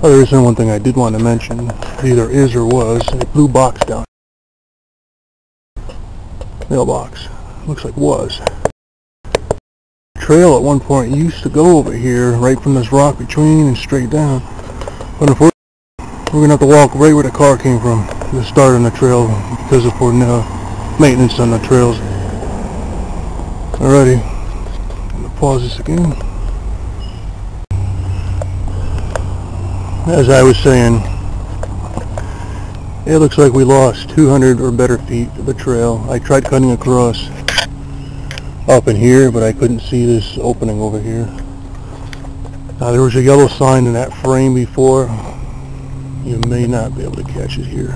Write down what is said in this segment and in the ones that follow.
Oh, there is one thing I did want to mention. Either is or was a blue box down. Mailbox. Looks like was. Trail at one point used to go over here, right from this rock between and straight down. But unfortunately, we're going to have to walk right where the car came from to start on the trail because of poor maintenance on the trails. Alrighty, I'm going to pause this again. As I was saying, it looks like we lost 200 or better feet of the trail. I tried cutting across up in here, but I couldn't see this opening over here. Now there was a yellow sign in that frame before. You may not be able to catch it here.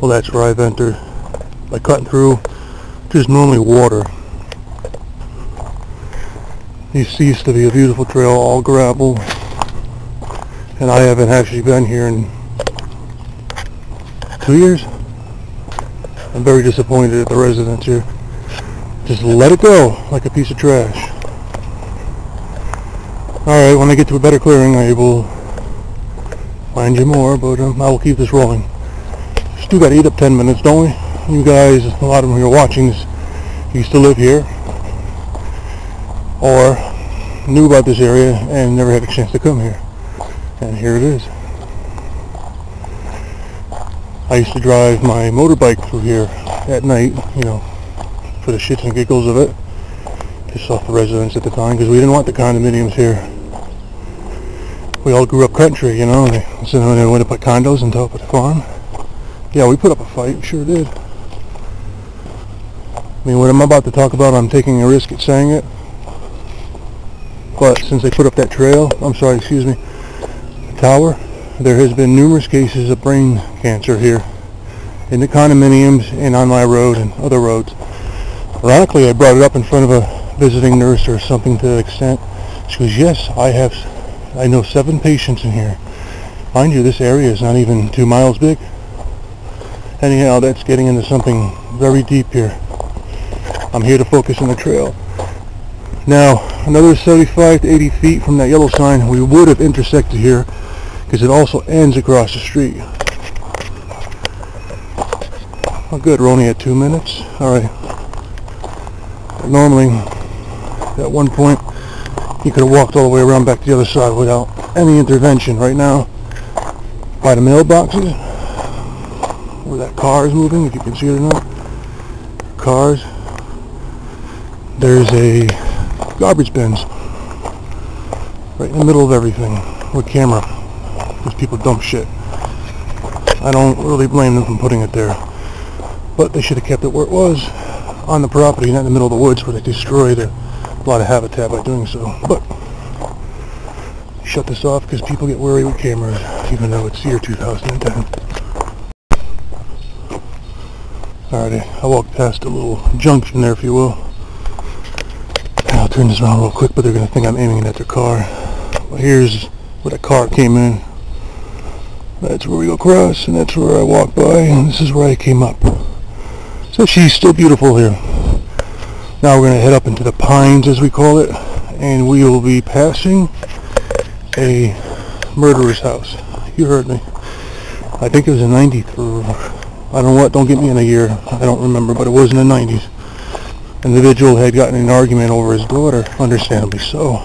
Well, that's where I've entered by cutting through just normally water. This used to be a beautiful trail, all gravel, and I haven't actually been here in 2 years. I'm very disappointed at the residents here. Just let it go like a piece of trash. Alright, when I get to a better clearing I will find you more, but I will keep this rolling. Still got to eat up 10 minutes, don't we? You guys, a lot of them who are watching this, used to live here, or knew about this area and never had a chance to come here. And here it is. I used to drive my motorbike through here at night, you know, for the shits and giggles of it. Just off the residents at the time, because we didn't want the condominiums here. We all grew up country, you know, so when they went to put condos on top of the farm. Yeah, we put up a fight, we sure did. I mean, what I'm about to talk about, I'm taking a risk at saying it. But since they put up that trail, the tower, there has been numerous cases of brain cancer here in the condominiums and on my road and other roads. Ironically, I brought it up in front of a visiting nurse or something to the extent. She goes, yes, I know 7 patients in here. Mind you, this area is not even 2 miles big. Anyhow, that's getting into something very deep here. I'm here to focus on the trail. Now, another 75 to 80 feet from that yellow sign, we would have intersected here because it also ends across the street. Oh good, we're only at 2 minutes. Alright. Normally, at one point, you could have walked all the way around back to the other side without any intervention. Right now, by the mailboxes, where that car is moving, if you can see it or not, cars, there's a garbage bins right in the middle of everything with camera, because people dump shit. I don't really blame them for putting it there, but they should have kept it where it was, on the property, not in the middle of the woods where they destroyed a lot of habitat by doing so. But shut this off because people get worried with cameras, even though it's year 2010. Alrighty, I walked past a little junction there, if you will. I'll turn this around real quick, but they're going to think I'm aiming it at their car. Well, here's where the car came in. That's where we go across, and that's where I walked by, and this is where I came up. So she's still beautiful here. Now we're going to head up into the pines, as we call it, and we will be passing a murderer's house. You heard me. I think it was in 93. I don't know what, don't get me in a year, I don't remember, but it was in the 90s. An individual had gotten in an argument over his daughter, understandably so,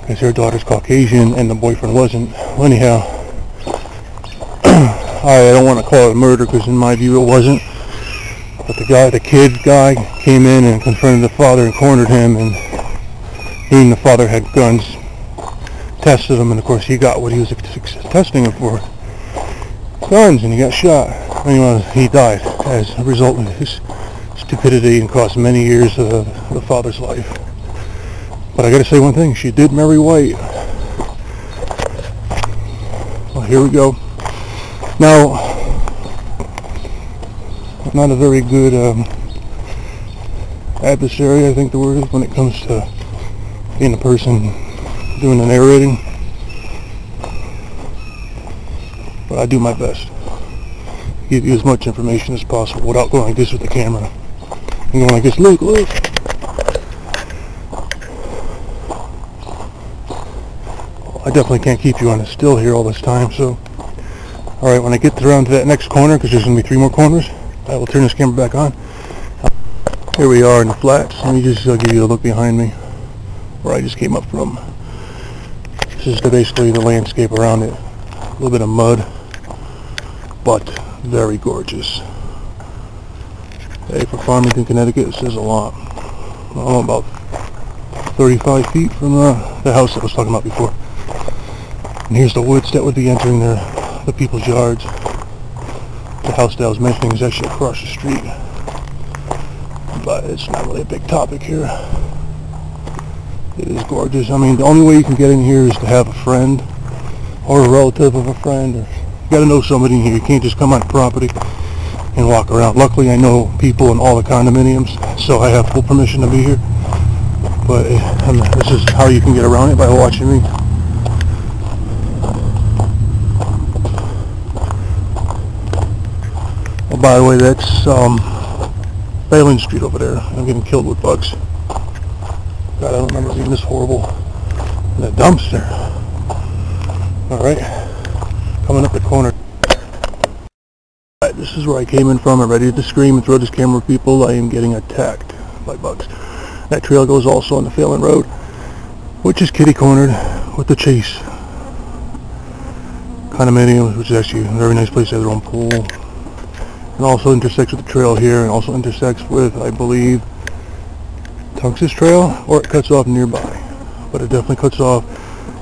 because her daughter's Caucasian and the boyfriend wasn't. Well, anyhow, I don't want to call it a murder because in my view it wasn't, but the kid guy came in and confronted the father and cornered him, and he and the father had guns, tested him, and of course he got what he was testing him for. Guns, and he got shot. Anyway, he died as a result of his stupidity and cost many years of the father's life. But I gotta say one thing, she did marry white. Well, here we go. Now, I'm not a very good adversary, I think the word is, when it comes to being a person doing the narrating. But I do my best. Give you as much information as possible without going like this with the camera. And going like this, look, look. definitely can't keep you on a still here all this time. So, alright, when I get around to that next corner, because there's going to be 3 more corners, I will turn this camera back on. Here we are in the flats. Let me just give you a look behind me, where I just came up from. This is basically the landscape around it. A little bit of mud, but very gorgeous. Hey, for Farmington, Connecticut, it says a lot. I don't know, about 35 feet from the house that I was talking about before. And here's the woods that would be entering the people's yards. The house that I was mentioning is actually across the street, but it's not really a big topic here. It is gorgeous. I mean, the only way you can get in here is to have a friend or a relative of a friend, or you got to know somebody in here. You can't just come on the property and walk around. Luckily, I know people in all the condominiums, so I have full permission to be here. But this is how you can get around it, by watching me. Oh, by the way, that's Balin Street over there. I'm getting killed with bugs. God, I don't remember being this horrible in a dumpster. Alright, coming up the corner. Alright, this is where I came in from. I'm ready to scream and throw this camera at people. I am getting attacked by bugs. That trail goes also on the Phelan Road, which is kitty-cornered with the Chase condominium, which is actually a very nice place. They have their own pool. And also intersects with the trail here, and also intersects with, I believe, Tunx's Trail, or it cuts off nearby. But it definitely cuts off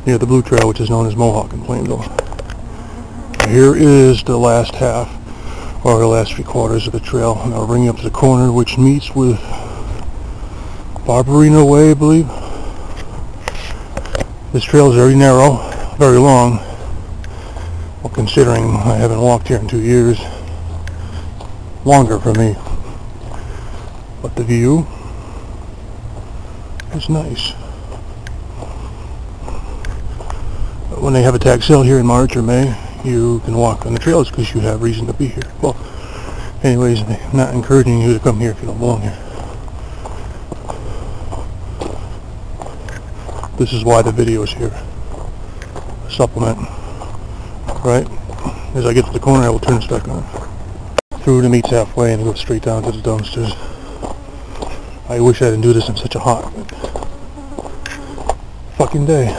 near the Blue Trail, which is known as Mohawk in Plainville. Here is the last half, or the last 3/4 of the trail, and I'll bring you up to the corner, which meets with Barberino Way, I believe. This trail is very narrow, very long. Well, considering I haven't walked here in 2 years, longer for me. But the view is nice. But when they have a tax sale here in March or May, you can walk on the trails because you have reason to be here. Well, anyways, I'm not encouraging you to come here if you don't belong here. This is why the video is here. A supplement. Right? As I get to the corner, I will turn this back on. Through the meets halfway and go straight down to the dumpsters. I wish I didn't do this in such a hot fucking day.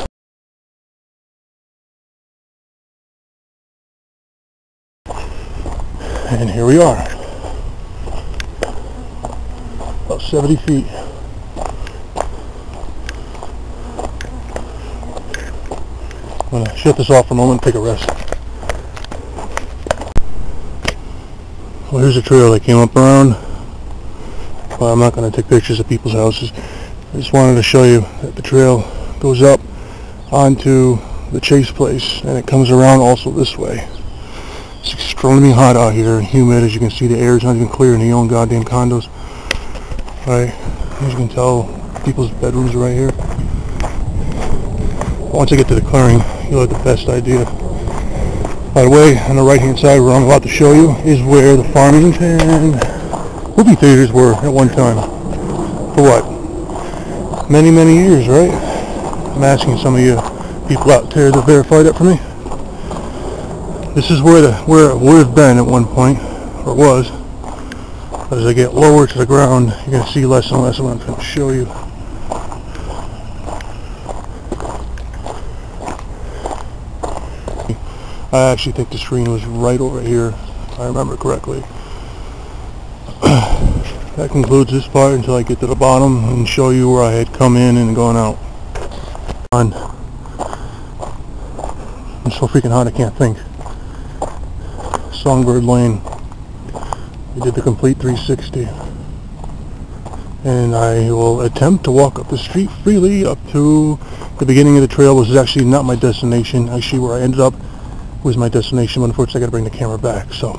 And here we are. About 70 feet. I'm going to shut this off for a moment and take a rest. Well, here's a trail I came up around. Well, I'm not going to take pictures of people's houses. I just wanted to show you that the trail goes up onto the Chase place, and it comes around also this way. It's extremely hot out here and humid. As you can see, the air is not even clear in the own goddamn condos. Right, as you can tell, people's bedrooms are right here. Once I get to the clearing, you'll have the best idea. By the way, on the right hand side where I'm about to show you is where the Farmington movie theaters were at one time. For what? Many, many years, right? I'm asking some of you people out there to verify that for me. This is where it would have been at one point, or was. But as I get lower to the ground, you're going to see less and less of what I'm going to show you. I actually think the screen was right over here, if I remember correctly. That concludes this part until I get to the bottom and show you where I had come in and gone out. I'm so freaking hot I can't think. Songbird Lane. We did the complete 360. And I will attempt to walk up the street freely up to the beginning of the trail, which is actually not my destination. Actually, where I ended up was my destination, but unfortunately I got to bring the camera back. So